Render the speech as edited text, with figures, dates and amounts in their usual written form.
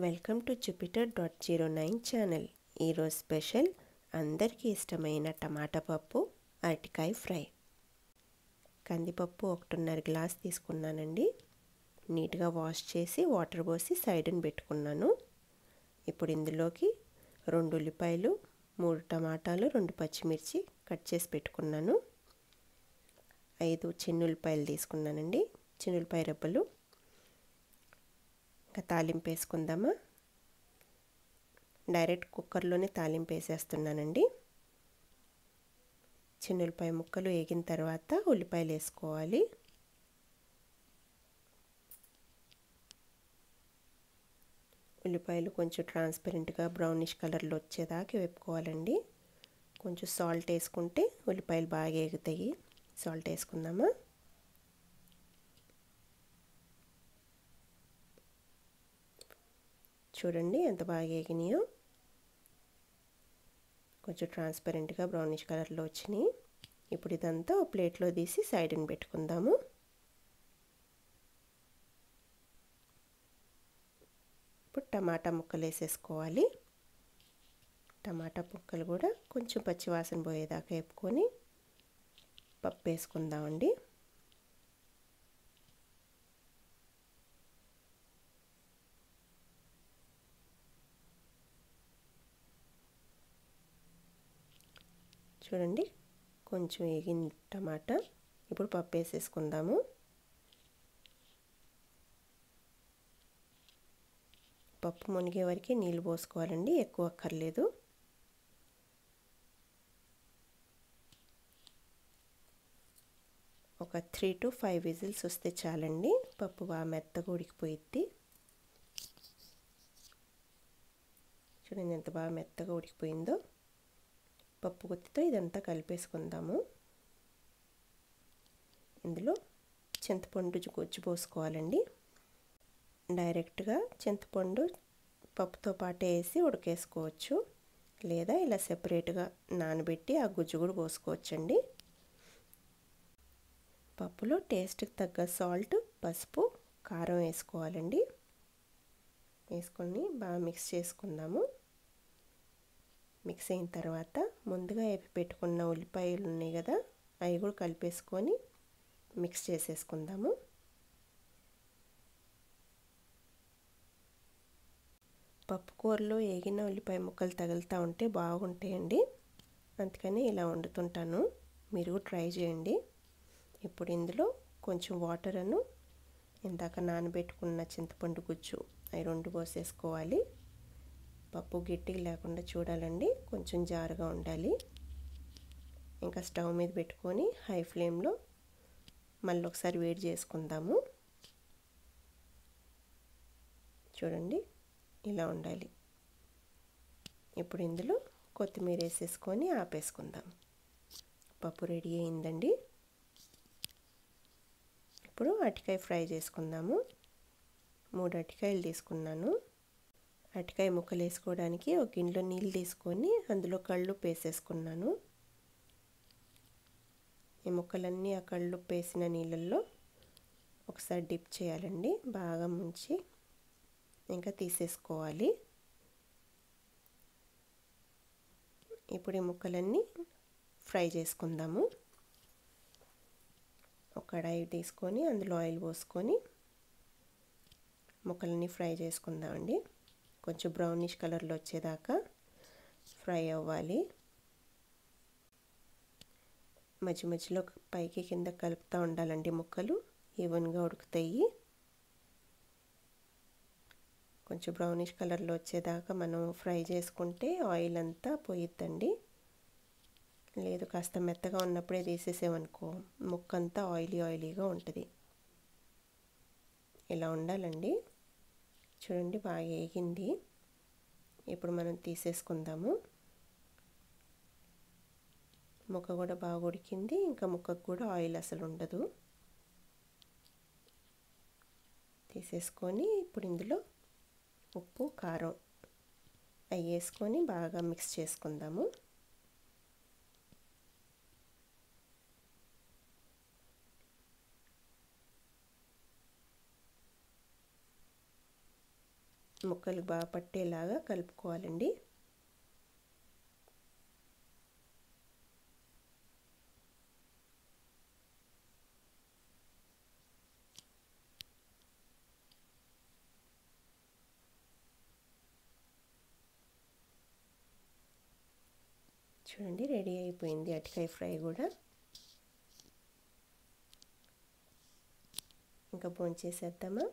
Welcome to jupiter.09 channel. ఈరోజు special అందరికీ ఇష్టమైన టమాటా పప్పు, అరటికాయ ఫ్రై. కందిపప్పు 1.5 గ్లాస్ తీసుకున్నానండి. నీట్గా వాష్ చేసి వాటర్ పోసి సైడ్ని పెట్టుకున్నాను. ఇప్పుడు ఇందులోకి 2 ఉల్లిపాయలు, 3 టమాటాలు, 2 పచ్చిమిర్చి కట్ చేసి పెట్టుకున్నాను. 5 చిన్నుల్లిపాయలు తీసుకున్నానండి, చిన్నుల్లిపాయ రెబ్బలు. ఇంకా తాలింపు వేసుకుందామా. డైరెక్ట్ కుక్కర్లోనే తాలింపు వేసేస్తున్నానండి. చిన్నుల్లిపాయ ముక్కలు వేగిన తర్వాత ఉల్లిపాయలు వేసుకోవాలి. ఉల్లిపాయలు కొంచెం ట్రాన్స్పరెంట్గా బ్రౌనిష్ కలర్లో వచ్చేదాకా వేపుకోవాలండి. కొంచెం సాల్ట్ వేసుకుంటే ఉల్లిపాయలు బాగా వేగుతాయి. సాల్ట్ వేసుకుందామా. చూడండి ఎంత బాగా వేగినాయో. కొంచెం ట్రాన్స్పరెంట్గా బ్రౌనిష్ కలర్లో వచ్చినాయి. ఇప్పుడు ఇదంతా ఒక ప్లేట్లో తీసి సైడ్ని పెట్టుకుందాము. ఇప్పుడు టమాటా ముక్కలు వేసేసుకోవాలి. టమాటా ముక్కలు కూడా కొంచెం పచ్చివాసన పోయేదాకా వేపుకొని పప్పు వేసుకుందామండి. చూడండి కొంచెం వేగిన టమాటా. ఇప్పుడు పప్పు వేసేసుకుందాము. పప్పు మునిగే వరకు నీళ్ళు పోసుకోవాలండి, ఎక్కువ అక్కర్లేదు. ఒక 3 to 5 విజిల్స్ వస్తే చాలండి. పప్పు బాగా మెత్తగా ఉడికిపోయిద్ది. చూడండి ఎంత బాగా మెత్తగా ఉడికిపోయిందో. పప్పు గుత్తితో ఇదంతా కలిపేసుకుందాము. ఇందులో చింతపండు గుజ్జు పోసుకోవాలండి. డైరెక్ట్గా చింతపండు పప్పుతో పాటు వేసి ఉడకేసుకోవచ్చు, లేదా ఇలా సెపరేట్గా నానబెట్టి ఆ గుజ్జు కూడా పోసుకోవచ్చండి. పప్పులో టేస్ట్కి తగ్గ సాల్ట్, పసుపు, కారం వేసుకోవాలండి. వేసుకొని బాగా మిక్స్ చేసుకుందాము. మిక్స్ అయిన తర్వాత ముందుగా వేపి పెట్టుకున్న ఉల్లిపాయలు ఉన్నాయి కదా, అవి కూడా కలిపేసుకొని మిక్స్ చేసేసుకుందాము. పప్పు కూరలో వేగిన ఉల్లిపాయ ముక్కలు తగులుతూ ఉంటే బాగుంటాయండి. అందుకని ఇలా వండుతుంటాను, మీరు ట్రై చేయండి. ఇప్పుడు ఇందులో కొంచెం వాటర్ ఇందాక నానబెట్టుకున్న చింతపండు గుజ్జు అవి 2 పోసేసుకోవాలి. పప్పు గట్టిగా లేకుండా చూడాలండి, కొంచెం జారుగా ఉండాలి. ఇంకా స్టవ్ మీద పెట్టుకొని హై ఫ్లేమ్లో మళ్ళీ ఒకసారి వేడి చేసుకుందాము. చూడండి ఇలా ఉండాలి. ఇప్పుడు ఇందులో కొత్తిమీర వేసేసుకొని ఆపేసుకుందాం. పప్పు రెడీ అయిందండి. ఇప్పుడు అరటికాయ ఫ్రై చేసుకుందాము. 3 అరటికాయలు తీసుకున్నాను. అరటికాయ ముక్కలు వేసుకోవడానికి ఒక గిన్నెలో నీళ్ళు తీసుకొని అందులో కళ్ళుప్పు వేసేసుకున్నాను. ఈ ముక్కలన్నీ ఆ కళ్ళుప్పు వేసిన నీళ్ళల్లో ఒకసారి డిప్ చేయాలండి, బాగా ముంచి ఇంకా తీసేసుకోవాలి. ఇప్పుడు ఈ ముక్కలన్నీ ఫ్రై చేసుకుందాము. ఒక కడాయి తీసుకొని అందులో ఆయిల్ పోసుకొని ముక్కలన్నీ ఫ్రై చేసుకుందామండి. కొంచెం బ్రౌనిష్ కలర్లో వచ్చేదాకా ఫ్రై అవ్వాలి. మధ్య మధ్యలో పైకి కింద కలుపుతూ ఉండాలండి, ముక్కలు ఈవెన్గా ఉడుకుతాయి. కొంచెం బ్రౌనిష్ కలర్లో వచ్చేదాకా మనం ఫ్రై చేసుకుంటే ఆయిల్ అంతా పోయిద్దండి. లేదు కాస్త మెత్తగా ఉన్నప్పుడే తీసేసామనుకో ముక్క అంతా ఆయిలీగా ఉంటుంది. ఇలా ఉండాలండి. చూడండి బాగా వేగింది. ఇప్పుడు మనం తీసేసుకుందాము. ముక్క కూడా బాగా ఉడికింది, ఇంకా ముక్కకు కూడా ఆయిల్ అసలు ఉండదు. తీసేసుకొని ఇప్పుడు ఇందులో ఉప్పు, కారం అవి వేసుకొని బాగా మిక్స్ చేసుకుందాము. ముక్కలు బాగా పట్టేలాగా కలుపుకోవాలండి. చూడండి రెడీ అయిపోయింది అరటికాయ ఫ్రై కూడా. ఇంకా భోంచేసేద్దామా?